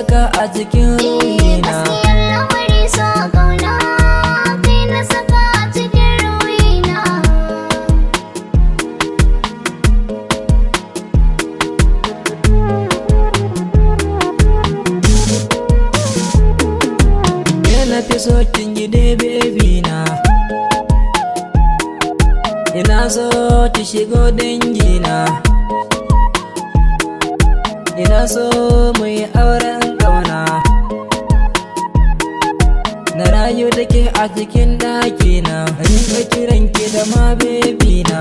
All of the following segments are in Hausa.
saka a cikin ruhina. Gaskiyar lamari so kauna kai na saka a cikin ruhina. Na fi so kin gide baby na, ina so ki shigo dangina, ina so mu yi auren ƙauna, na rayu da ke a cikin ɗakina, rinka kiran ki da ma baby na.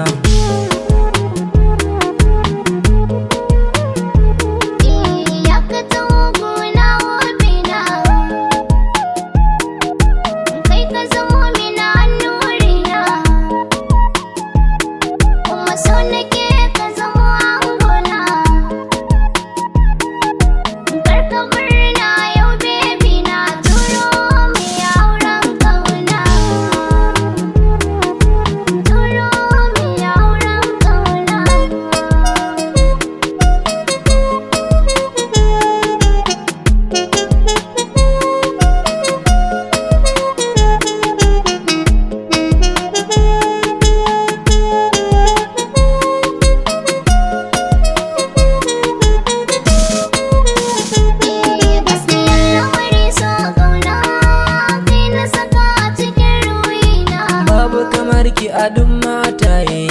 Ki a duk mataye,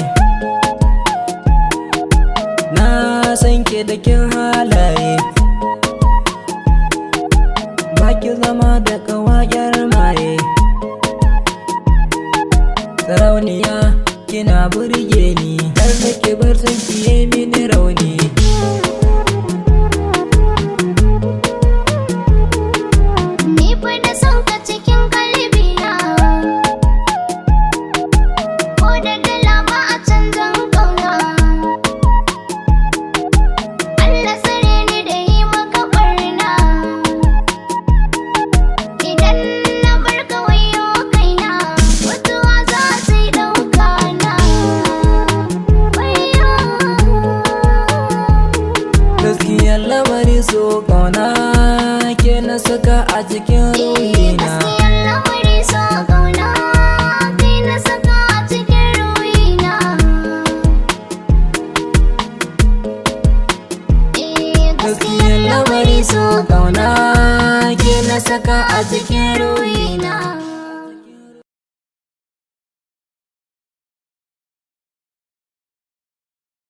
na san ki da kin halaye, baki zama da ƙawayar maye, sarauniya kina burge ni, har da ki bar san ki yi mini rauni. Gaskiyar lamari so kauna ke na saka a cikin ruhina. Gaskiyar lamari so kauna kai na saka a cikin ruhina. Gaskiyar lamari so kauna ke na saka a cikin ruhina.